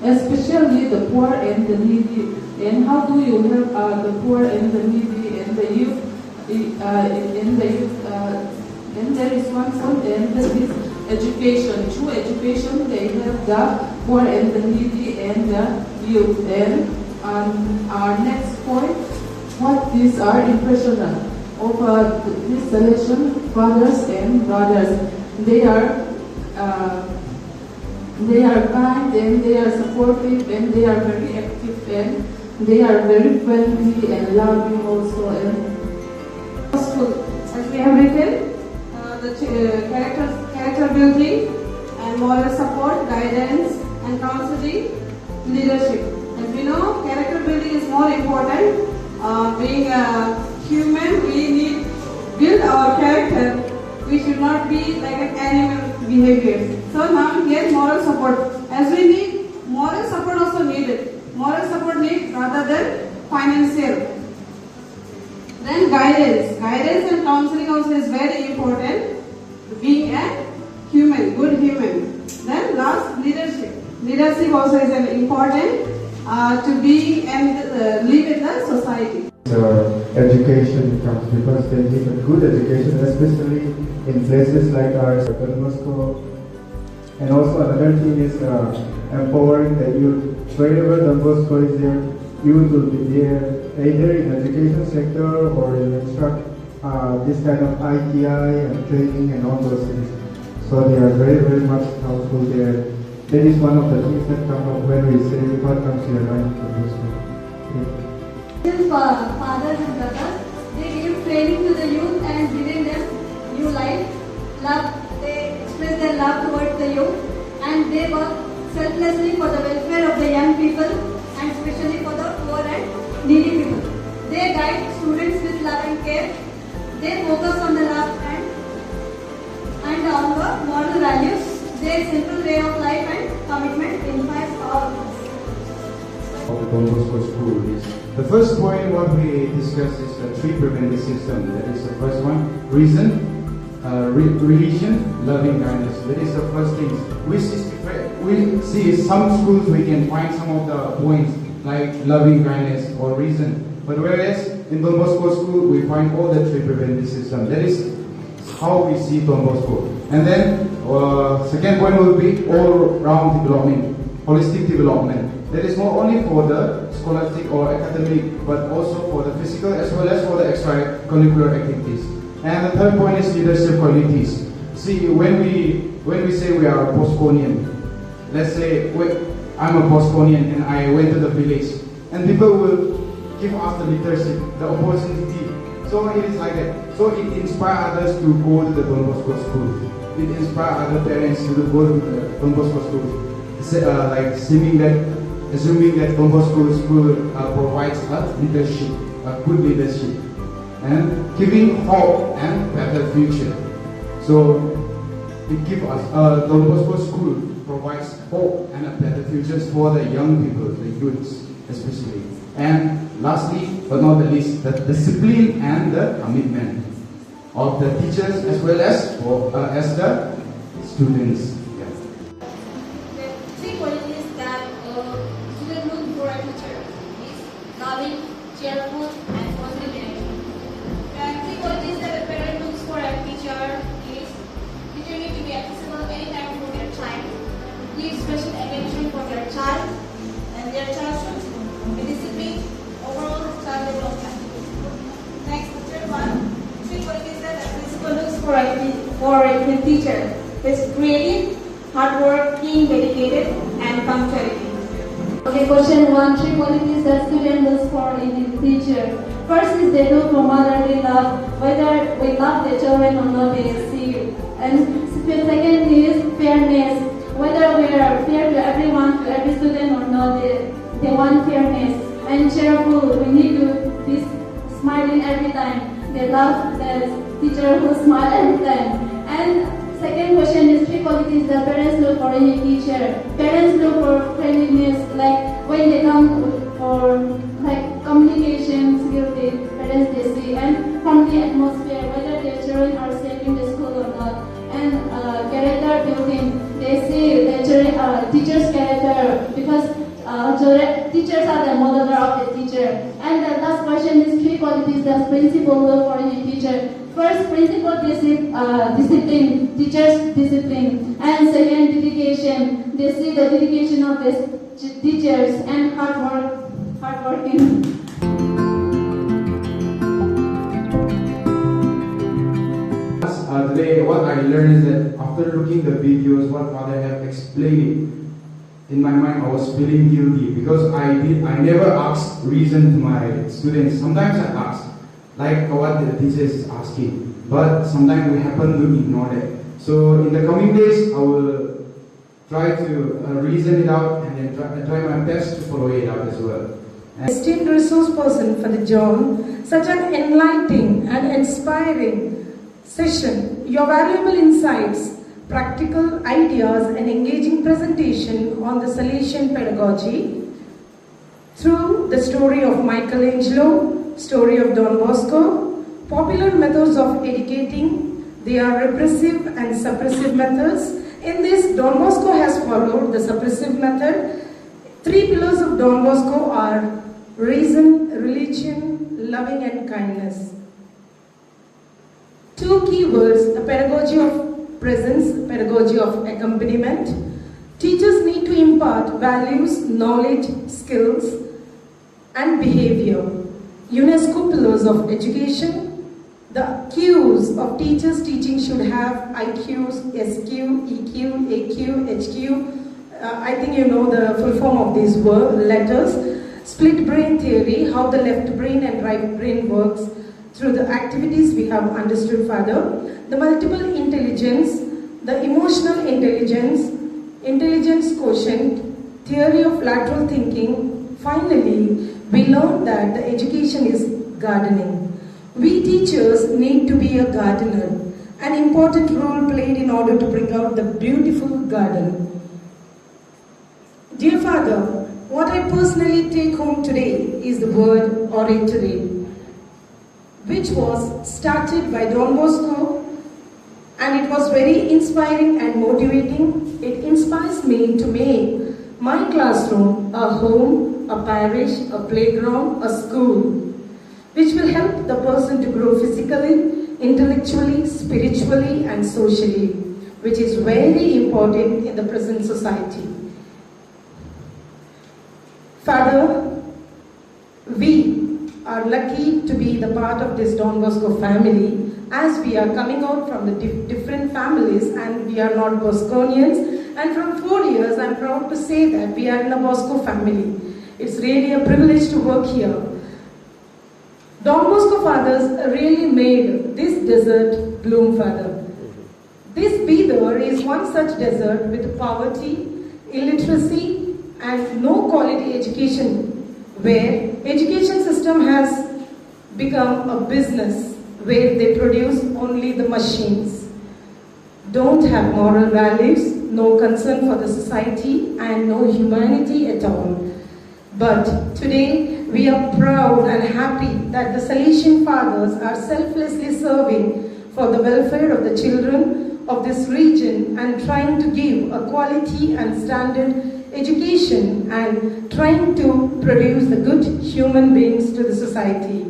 especially the poor and the needy. And how do you help the poor and the needy and the youth? And there is one point, and that is education. Through education, they help the poor and the needy and the youth. And our next point, what is our impression of these Salesian fathers and brothers? They are kind and they are supportive and they are very active and they are very friendly and loving also. And as we have written, the character building and moral support, guidance and counseling, leadership. As we know, character building is more important. Being a human, we need build our character. We should not be like an animal behavior. So now here moral support. As we need moral support also needed. Moral support need rather than financial. Then guidance. Guidance and counseling also is very important. Being a human, good human. Then last, leadership. Leadership also is an important to be and live in the society. Education comes because they give a good education, especially in places like our Don Bosco. And also another thing is empowering the youth. Wherever Don Bosco is there, youth will be there, either in education sector or in instruct this kind of ITI and training and all those things. So they are very, very much helpful there. That is one of the things that come up when we say what comes to your mind from this Fathers and brothers, they give training to the youth and giving them new life. Love, they express their love towards the youth and they work selflessly for the welfare of the young people and especially for the poor and needy people. They guide students with love and care. They focus on the love and on the moral values. Their simple way of life and commitment inspires all of us. Of the Don Bosco School is the first point what we discussed is the three preventive system. That is the first one, reason, religion, loving kindness. That is the first thing. We see some schools we can find some of the points like loving kindness or reason. But whereas in Don Bosco School we find all the three preventive system. That is how we see Don Bosco. And then second point will be all-round development, holistic development. That is not only for the scholastic or academic, but also for the physical as well as for the extracurricular activities. And the third point is leadership qualities. See, when we say we are a Bosconian, let's say I'm a Bosconian and I went to the village, and people will give us the leadership, the opportunity. So it is like that. So it inspires others to go to the Don Bosco School. It inspires other parents to go to the Don Bosco School. Like assuming that Don Bosco School provides a leadership, a good leadership, and giving hope and better future. So it gives us Don Bosco School provides hope and a better future for the young people, the youths especially. And lastly, but not the least, the discipline and the commitment of the teachers as well as the students. Loving, cheerful, and positive. And three qualities that a parent looks for a teacher is teacher need to be accessible anytime for their child, give special attention for their child, and their child should be disciplined, overall child development. Next, the third one, three qualities that a principal looks for a teacher is creative, hardworking, dedicated, and punctuality. Okay, question 1. Three qualities that student looks for in a teacher. First is they look for motherly love, whether we love the children or not, they see you. And second is fairness, whether we are fair to everyone, to every student or not, they want fairness. And cheerful, we need to be smiling every time. They love the teacher who smiles every time. And second question is three qualities that parents look for in a teacher. Parents look for friendliness, like when they come for like communication skills, parents they see, and friendly atmosphere, whether their children are safe in the school or not. And character building, they see the teacher's character, because teachers are the model of the teacher. And the last question is 3 qualities that principal look for in a teacher. First, principal discipline, teachers discipline. And second, dedication. They see the dedication of the teachers and hardworking. Today, what I learned is that after looking the videos, what Father have explained, in my mind I was feeling guilty because I never asked reason to my students. Sometimes I ask, like what the teacher is asking, but sometimes we happen to ignore it. So in the coming days, I will try to reason it out and then try my best to follow it out as well. Esteemed resource person for the John, such an enlightening and inspiring session. Your valuable insights, practical ideas and engaging presentation on the Salesian Pedagogy through the story of Michelangelo, story of Don Bosco, popular methods of educating. They are repressive and suppressive methods. In this, Don Bosco has followed the suppressive method. 3 pillars of Don Bosco are reason, religion, loving and kindness. 2 keywords, the pedagogy of presence, pedagogy of accompaniment. Teachers need to impart values, knowledge, skills and behavior. UNESCO pillars of education. The Q's of teachers teaching should have IQs, SQ, EQ, AQ, HQ. I think you know the full form of these letters. Split brain theory, how the left brain and right brain works through the activities we have understood further. The multiple intelligence, the emotional intelligence, intelligence quotient, theory of lateral thinking. Finally, we learned that the education is gardening. We teachers need to be a gardener, an important role played in order to bring out the beautiful garden. Dear Father, what I personally take home today is the word oratory, which was started by Don Bosco, and it was very inspiring and motivating. It inspires me to make my classroom a home, a parish, a playground, a school, which will help the person to grow physically, intellectually, spiritually and socially, which is very important in the present society. Father, we are lucky to be the part of this Don Bosco family, as we are coming out from the different families and we are not Bosconians, and from 4 years I am proud to say that we are in a Bosco family. It's really a privilege to work here. Don Bosco fathers really made this desert bloom, Father. This Bidar is one such desert with poverty, illiteracy and no quality education, where education system has become a business where they produce only the machines, don't have moral values, no concern for the society and no humanity at all. But today we are proud and happy that the Salesian fathers are selflessly serving for the welfare of the children of this region and trying to give a quality and standard education and trying to produce the good human beings to the society.